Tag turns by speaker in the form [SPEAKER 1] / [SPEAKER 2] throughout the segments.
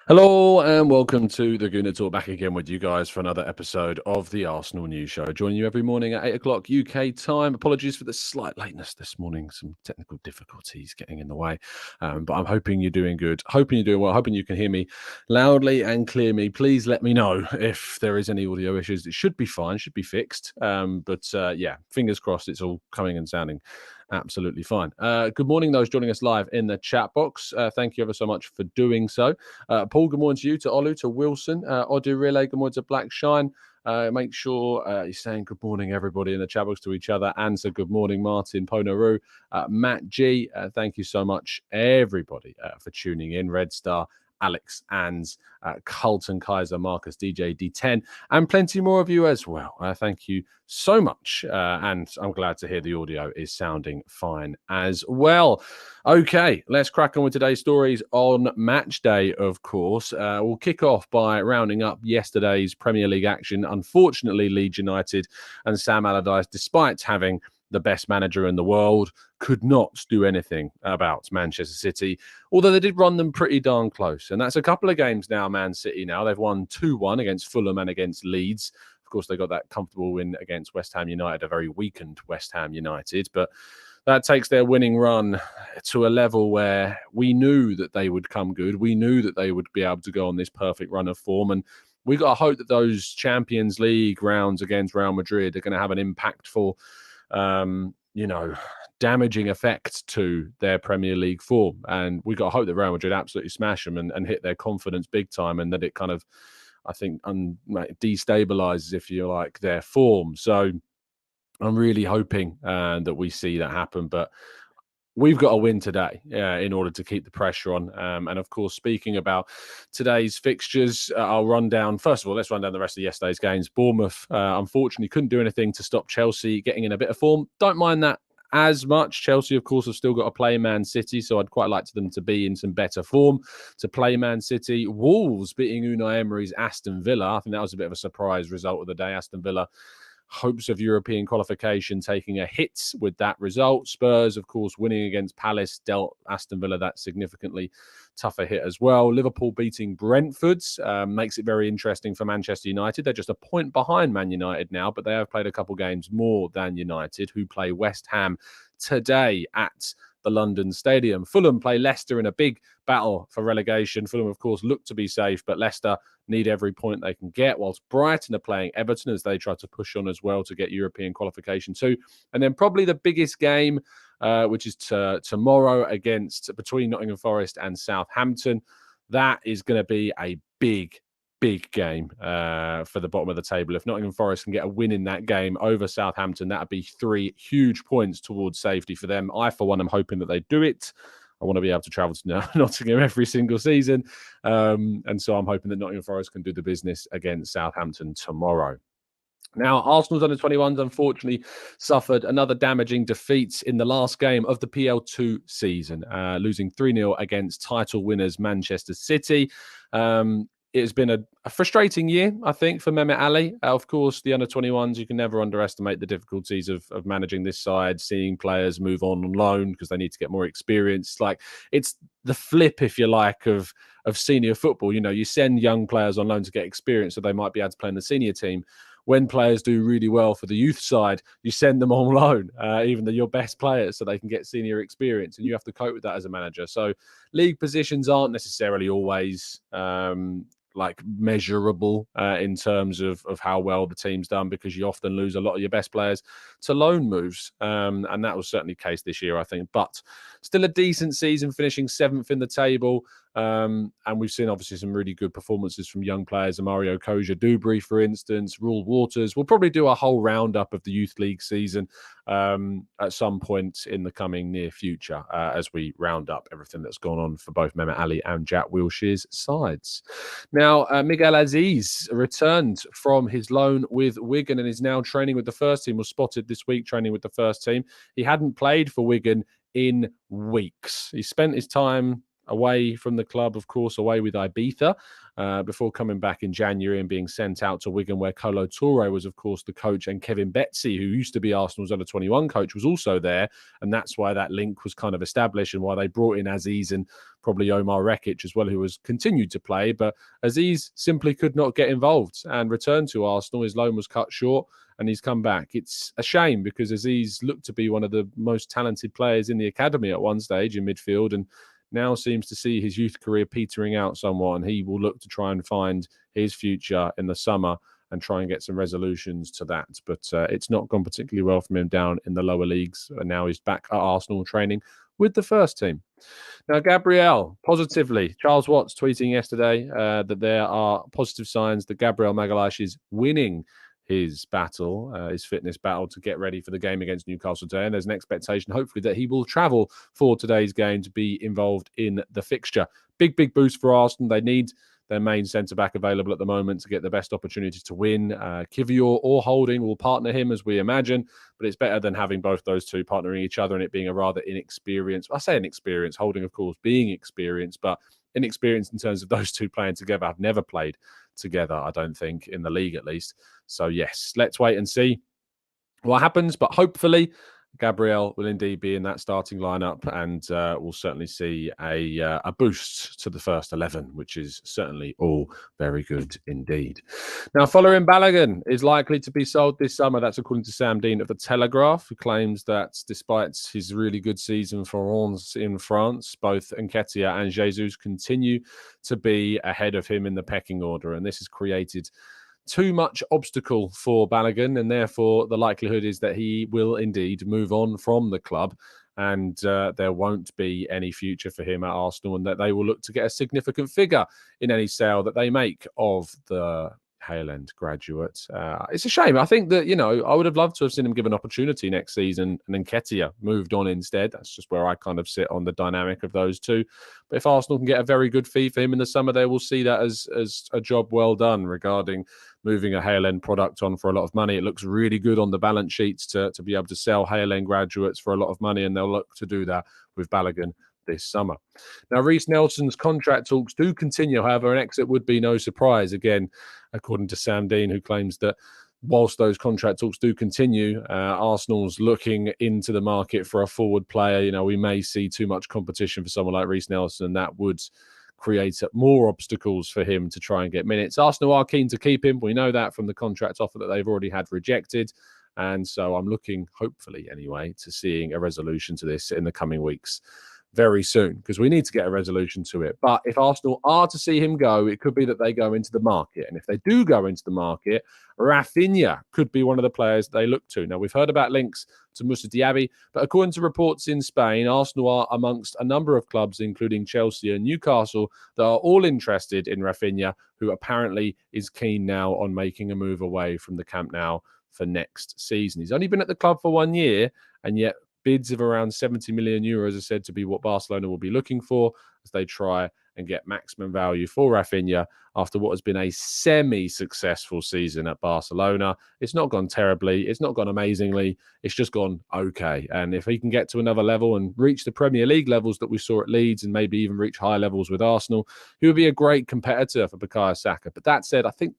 [SPEAKER 1] Hello and welcome to the Gooner Talk, back again with you guys for another episode of the Arsenal News Show. Joining you every morning at 8 o'clock UK time. Apologies for the slight lateness this morning. Some technical difficulties getting in the way. But I'm hoping you're doing good. Hoping you're doing well. Hoping you can hear me loudly and clear me. Please let me know if there is any audio issues. It should be fine. Should be fixed. But fingers crossed it's all coming and sounding absolutely fine. Good morning, those joining us live in the chat box. Thank you ever so much for doing so. Paul, good morning to you, to Olu, to Wilson, Odu Relay, good morning to Black Shine. Make sure you're saying good morning, everybody, in the chat box to each other. And so good morning, Martin Ponaru, Matt G. Thank you so much, everybody, for tuning in. Red Star, Alex Anns, Carlton Kaiser, Marcus DJ D10, and plenty more of you as well. Thank you so much. And I'm glad to hear the audio is sounding fine as well. Okay, let's crack on with today's stories on match day, of course. We'll kick off by rounding up yesterday's Premier League action. Unfortunately, Leeds United and Sam Allardyce, despite having the best manager in the world, could not do anything about Manchester City, although they did run them pretty darn close. And that's a couple of games now, Man City now. They've won 2-1 against Fulham and against Leeds. Of course, they got that comfortable win against West Ham United, a very weakened West Ham United. But that takes their winning run to a level where we knew that they would come good. We knew that they would be able to go on this perfect run of form. And we got to hope that those Champions League rounds against Real Madrid are going to have an impactful damaging effect to their Premier League form. And we got to hope that Real Madrid absolutely smash them and hit their confidence big time, and that it kind of, I think, destabilizes, if you like, their form. So I'm really hoping that we see that happen. But we've got to win today in order to keep the pressure on. And of course, speaking about today's fixtures, I'll run down, first of all, let's run down the rest of yesterday's games. Bournemouth, unfortunately, couldn't do anything to stop Chelsea getting in a bit of form. Don't mind that as much. Chelsea, of course, have still got to play Man City, so I'd quite like them to be in some better form to play Man City. Wolves beating Unai Emery's Aston Villa. I think that was a bit of a surprise result of the day. Aston Villa, hopes of European qualification taking a hit with that result. Spurs, of course, winning against Palace, dealt Aston Villa that significantly tougher hit as well. Liverpool beating Brentford makes it very interesting for Manchester United. They're just a point behind Man United now, but they have played a couple games more than United, who play West Ham today at the London Stadium. Fulham play Leicester in a big battle for relegation. Fulham, of course, look to be safe, but Leicester need every point they can get, whilst Brighton are playing Everton as they try to push on as well to get European qualification too. And then probably the biggest game, which is tomorrow between Nottingham Forest and Southampton. That is going to be a big game for the bottom of the table. If Nottingham Forest can get a win in that game over Southampton, that would be 3 huge points towards safety for them. I, for one, am hoping that they do it. I want to be able to travel to Nottingham every single season. And so I'm hoping that Nottingham Forest can do the business against Southampton tomorrow. Now, Arsenal's under-21s unfortunately suffered another damaging defeat in the last game of the PL2 season, losing 3-0 against title winners Manchester City. It has been a frustrating year, I think, for Mehmet Ali. Of course, the under-21s, you can never underestimate the difficulties of managing this side, seeing players move on loan because they need to get more experience. Like, it's the flip, if you like, of senior football. You know, you send young players on loan to get experience so they might be able to play in the senior team. When players do really well for the youth side, you send them on loan, even your best players, so they can get senior experience, and you have to cope with that as a manager. So league positions aren't necessarily always measurable in terms of how well the team's done, because you often lose a lot of your best players to loan moves. And that was certainly the case this year, I think. But still a decent season, finishing 7th in the table. And we've seen obviously some really good performances from young players, Mario Koja Dubry, for instance, Rule Waters. We'll probably do a whole roundup of the Youth League season at some point in the coming near future as we round up everything that's gone on for both Mehmet Ali and Jack Wilshere's sides. Now, Miguel Azeez returned from his loan with Wigan and is now training with the first team, was spotted this week training with the first team. He hadn't played for Wigan in weeks. He spent his time away from the club, of course, away with Ibiza, before coming back in January and being sent out to Wigan, where Kolo Touré was, of course, the coach, and Kevin Betsy, who used to be Arsenal's under-21 coach, was also there. And that's why that link was kind of established and why they brought in Azeez and probably Omar Rekic as well, who has continued to play. But Azeez simply could not get involved and returned to Arsenal. His loan was cut short and he's come back. It's a shame because Azeez looked to be one of the most talented players in the academy at one stage in midfield, and now seems to see his youth career petering out somewhat, and he will look to try and find his future in the summer and try and get some resolutions to that. But it's not gone particularly well from him down in the lower leagues, and now he's back at Arsenal training with the first team. Now, Gabriel, positively, Charles Watts tweeting yesterday that there are positive signs that Gabriel Magalhaes is winning his battle, his fitness battle to get ready for the game against Newcastle today. And there's an expectation, hopefully, that he will travel for today's game to be involved in the fixture. Big boost for Arsenal. They need their main centre-back available at the moment to get the best opportunity to win. Kivior or Holding will partner him, as we imagine, but it's better than having both those two partnering each other and it being a rather inexperienced, I say inexperienced, Holding, of course, being experienced, but inexperienced in terms of those two playing together. I've never played together, I don't think, in the league at least. So, yes, let's wait and see what happens, but hopefully Gabriel will indeed be in that starting lineup, and we'll certainly see a boost to the first 11, which is certainly all very good indeed. Now, Folarin Balogun is likely to be sold this summer. That's according to Sam Dean of The Telegraph, who claims that despite his really good season for Reims in France, both Nketiah and Jesus continue to be ahead of him in the pecking order, and this has created too much obstacle for Balogun, and therefore the likelihood is that he will indeed move on from the club, and there won't be any future for him at Arsenal, and that they will look to get a significant figure in any sale that they make of the Hale End graduate. It's a shame. I think that, I would have loved to have seen him give an opportunity next season, and then Nketiah moved on instead. That's just where I kind of sit on the dynamic of those two. But if Arsenal can get a very good fee for him in the summer, they will see that as a job well done regarding moving a Hale End product on for a lot of money. It looks really good on the balance sheets to be able to sell Hale End graduates for a lot of money, and they'll look to do that with Balogun this summer. Now, Reiss Nelson's contract talks do continue. However, an exit would be no surprise. Again, according to Sam Dean, who claims that whilst those contract talks do continue, Arsenal's looking into the market for a forward player. We may see too much competition for someone like Reiss Nelson, and that would create more obstacles for him to try and get minutes. Arsenal are keen to keep him. We know that from the contract offer that they've already had rejected. And so I'm looking, hopefully anyway, to seeing a resolution to this in the coming weeks very soon, because we need to get a resolution to it. But if Arsenal are to see him go, it could be that they go into the market. And if they do go into the market, Raphinha could be one of the players they look to. Now, we've heard about links to Moussa Diaby, but according to reports in Spain, Arsenal are amongst a number of clubs, including Chelsea and Newcastle, that are all interested in Raphinha, who apparently is keen now on making a move away from the Camp Nou for next season. He's only been at the club for 1 year, and yet bids of around 70 million euros are said to be what Barcelona will be looking for as they try and get maximum value for Raphinha after what has been a semi-successful season at Barcelona. It's not gone terribly. It's not gone amazingly. It's just gone okay. And if he can get to another level and reach the Premier League levels that we saw at Leeds, and maybe even reach high levels with Arsenal, he would be a great competitor for Bukayo Saka. But that said, I think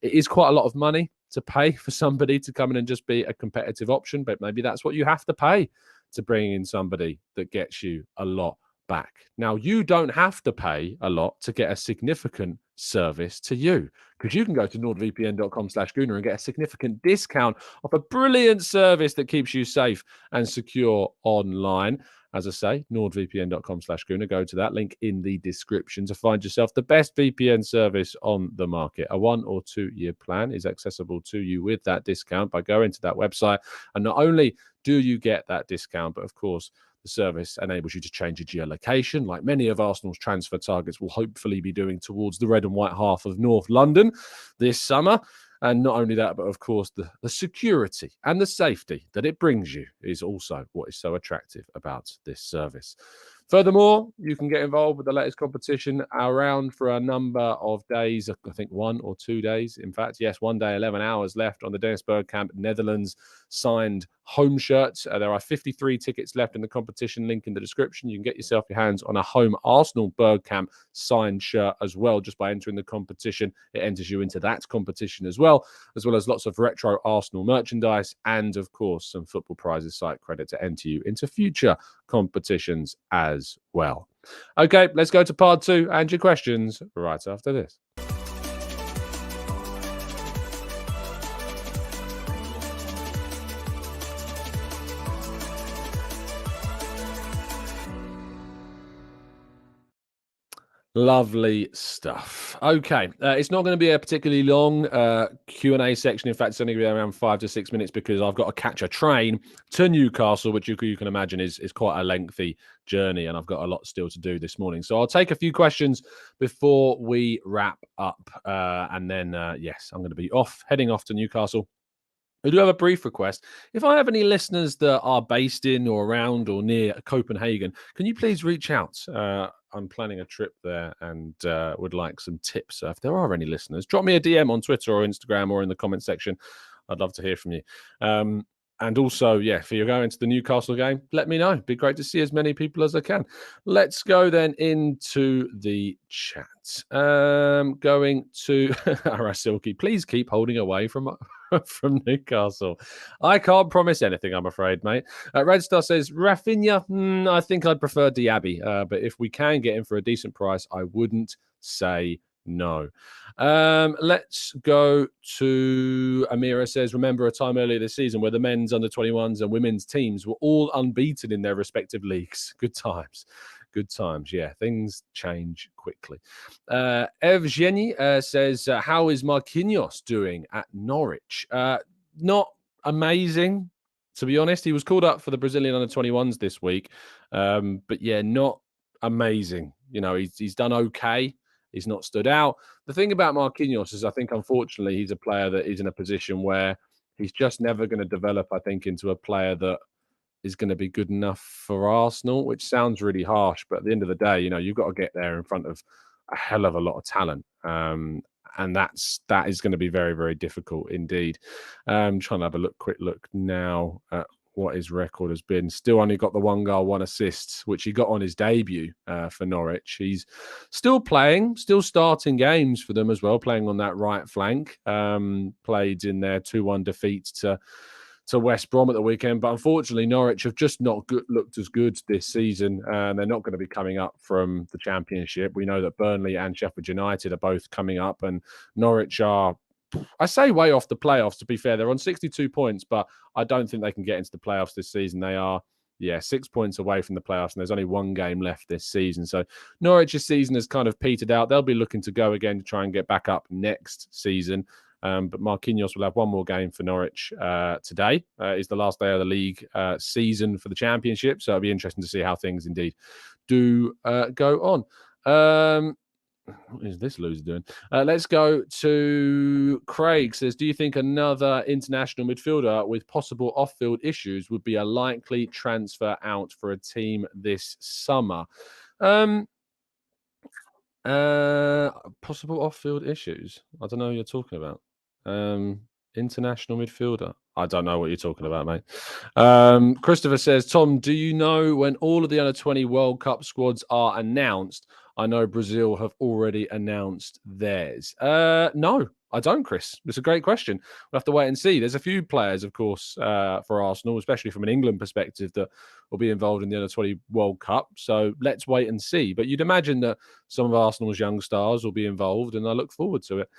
[SPEAKER 1] it is quite a lot of money to pay for somebody to come in and just be a competitive option, but maybe that's what you have to pay to bring in somebody that gets you a lot back. Now, you don't have to pay a lot to get a significant service to you, because you can go to nordvpn.com/Gooner and get a significant discount off a brilliant service that keeps you safe and secure online. As I say, nordvpn.com/Gooner. Go to that link in the description to find yourself the best VPN service on the market. A 1 or 2 year plan is accessible to you with that discount by going to that website. And not only do you get that discount, but of course, the service enables you to change your geolocation, like many of Arsenal's transfer targets will hopefully be doing towards the red and white half of North London this summer. And not only that, but of course, the security and the safety that it brings you is also what is so attractive about this service. Furthermore, you can get involved with the latest competition around for a number of days. I think 1 or 2 days. In fact, yes, 1 day, 11 hours left on the Dennis Bergkamp Netherlands signed home shirts. There are 53 tickets left in the competition. Link in the description. You can get yourself your hands on a home Arsenal Bergkamp signed shirt as well just by entering the competition. It enters you into that competition as well as lots of retro Arsenal merchandise and, of course, some football prizes site credit to enter you into future competitions as well. Okay, let's go to part 2 and your questions right after this. Lovely stuff. Okay, it's not going to be a particularly long Q&A section. In fact, it's only going to be around 5 to 6 minutes because I've got to catch a train to Newcastle, which you can imagine is quite a lengthy journey, and I've got a lot still to do this morning. So I'll take a few questions before we wrap up, and then, yes, I'm going to be heading off to Newcastle. I do have a brief request. If I have any listeners that are based in or around or near Copenhagen, can you please reach out? I'm planning a trip there and would like some tips. If there are any listeners, drop me a DM on Twitter or Instagram or in the comment section. I'd love to hear from you. And also, yeah, if you're going to the Newcastle game, let me know. It'd be great to see as many people as I can. Let's go then into the chat. Going to Arasilki, please keep holding away from Newcastle. I can't promise anything, I'm afraid, mate. Red Star says, Raphinha, I think I'd prefer Diaby. But if we can get him for a decent price, I wouldn't say no. Let's go to Amira says, remember a time earlier this season where the men's under 21s and women's teams were all unbeaten in their respective leagues. Good times. Good times. Yeah, things change quickly. Evgeny says, how is Marquinhos doing at Norwich? Not amazing, to be honest. He was called up for the Brazilian under 21s this week. But yeah, not amazing. You know, he's done okay. He's not stood out. The thing about Marquinhos is I think, unfortunately, he's a player that is in a position where he's just never going to develop, I think, into a player that is going to be good enough for Arsenal, which sounds really harsh. But at the end of the day, you know, you've got to get there in front of a hell of a lot of talent. And that is going to be very, very difficult indeed. Trying to have a quick look now at what his record has been. Still only got the 1 goal, 1 assist, which he got on his debut for Norwich. He's still playing, still starting games for them as well, playing on that right flank. Played in their 2-1 defeat to West Brom at the weekend. But unfortunately, Norwich have just not looked as good this season. And they're not going to be coming up from the Championship. We know that Burnley and Sheffield United are both coming up, and Norwich are, I say, way off the playoffs, to be fair. They're on 62 points, but I don't think they can get into the playoffs this season. They are, 6 points away from the playoffs, and there's only 1 game left this season. So Norwich's season has kind of petered out. They'll be looking to go again to try and get back up next season. But Marquinhos will have 1 more game for Norwich today. Is the last day of the league season for the Championship. So it'll be interesting to see how things indeed do go on. What is this loser doing? Let's go to Craig. Says, do you think another international midfielder with possible off-field issues would be a likely transfer out for a team this summer? Possible off-field issues? I don't know what you're talking about. International midfielder. I don't know what you're talking about, mate. Christopher says, Tom, do you know when all of the under-20 World Cup squads are announced? I know Brazil have already announced theirs. No, I don't, Chris. It's a great question. We'll have to wait and see. There's a few players, of course, for Arsenal, especially from an England perspective, that will be involved in the under-20 World Cup. So let's wait and see. But you'd imagine that some of Arsenal's young stars will be involved, and I look forward to it.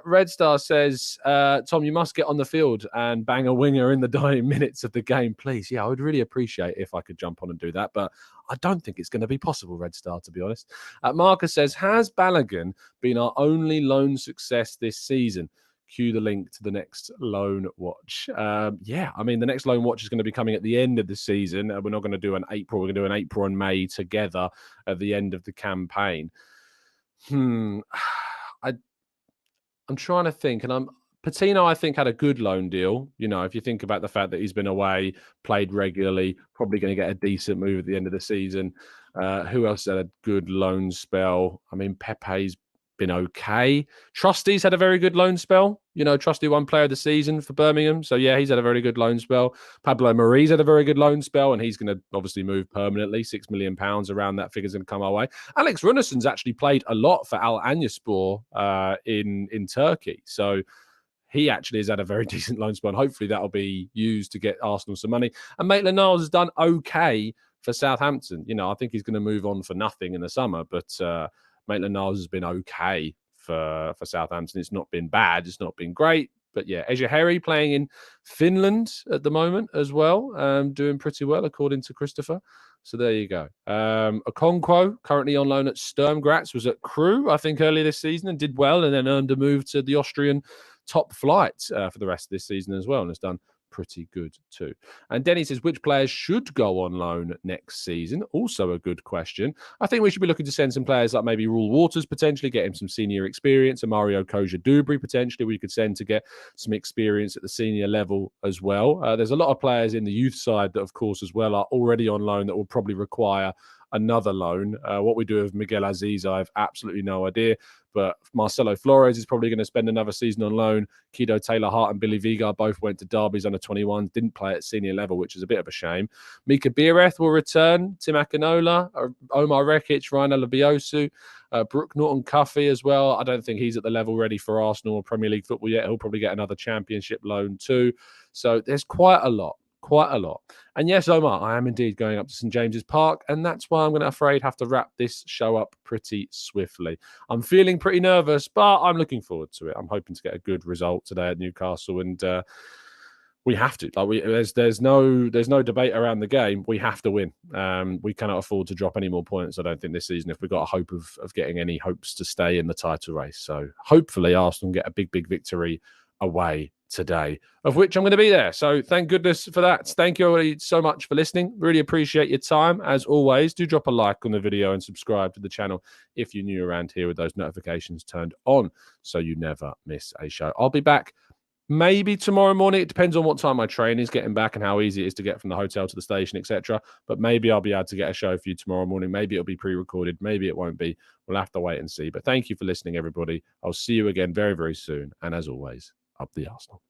[SPEAKER 1] Red Star says, Tom, you must get on the field and bang a winger in the dying minutes of the game, please. Yeah, I would really appreciate if I could jump on and do that, but I don't think it's going to be possible, Red Star, to be honest. Marcus says, has Balogun been our only loan success this season? Cue the link to the next loan watch. Yeah, I mean, the next loan watch is going to be coming at the end of the season. We're not going to do an April. We're going to do an April and May together at the end of the campaign. I'm trying to think, and Patino, I think, had a good loan deal. You know, if you think about the fact that he's been away, played regularly, probably going to get a decent move at the end of the season. Who else had a good loan spell? I mean, Pepe's been okay. Trusty's had a very good loan spell. You know, Trusty won player of the season for Birmingham. So, yeah, he's had a very good loan spell. Pablo Mari's had a very good loan spell, and he's going to obviously move permanently. £6 million around that figure's going to come our way. Alex Runnisson's actually played a lot for Al Anyaspor in Turkey. So, he actually has had a very decent loan spell. Hopefully that'll be used to get Arsenal some money. And Maitland-Niles has done okay for Southampton. You know, I think he's going to move on for nothing in the summer, but Maitland-Niles has been okay for Southampton. It's not been bad. It's not been great. But yeah, Ejaheri playing in Finland at the moment as well, doing pretty well according to Christopher. So there you go. Okonkwo, currently on loan at Sturm Graz, was at Crewe, I think, earlier this season and did well, and then earned a move to the Austrian top flight for the rest of this season as well, and has done pretty good too. And Denny says, which players should go on loan next season? Also a good question. I think we should be looking to send some players like maybe Rule Waters, potentially get him some senior experience, and Mario Koja-Dubry potentially we could send to get some experience at the senior level as well. There's a lot of players in the youth side that, of course, as well are already on loan that will probably require another loan. What we do with Miguel Azeez, I have absolutely no idea. But Marcelo Flores is probably going to spend another season on loan. Kido Taylor-Hart and Billy Vigar both went to Derby's under 21s, didn't play at senior level, which is a bit of a shame. Mika Biereth will return. Tim Akinola, Omar Rekic, Ryan Alabiosu, Brooke Norton-Cuffy as well. I don't think he's at the level ready for Arsenal or Premier League football yet. He'll probably get another championship loan too. So there's quite a lot. And yes, Omar, I am indeed going up to St. James's Park, and that's why I'm going to have to wrap this show up pretty swiftly. I'm feeling pretty nervous, but I'm looking forward to it. I'm hoping to get a good result today at Newcastle, and we have to. There's no debate around the game. We have to win. We cannot afford to drop any more points, I don't think, this season, if we've got a hope of getting any hopes to stay in the title race. So hopefully Arsenal get a big victory away today, of which I'm going to be there. So thank goodness for that. Thank you already so much for listening. Really appreciate your time. As always, do drop a like on the video and subscribe to the channel if you're new around here with those notifications turned on so you never miss a show. I'll be back maybe tomorrow morning. It depends on what time my train is getting back and how easy it is to get from the hotel to the station, etc. But maybe I'll be able to get a show for you tomorrow morning. Maybe it'll be pre-recorded. Maybe it won't be. We'll have to wait and see. But thank you for listening, everybody. I'll see you again very, very soon. And as always, up the Arsenal.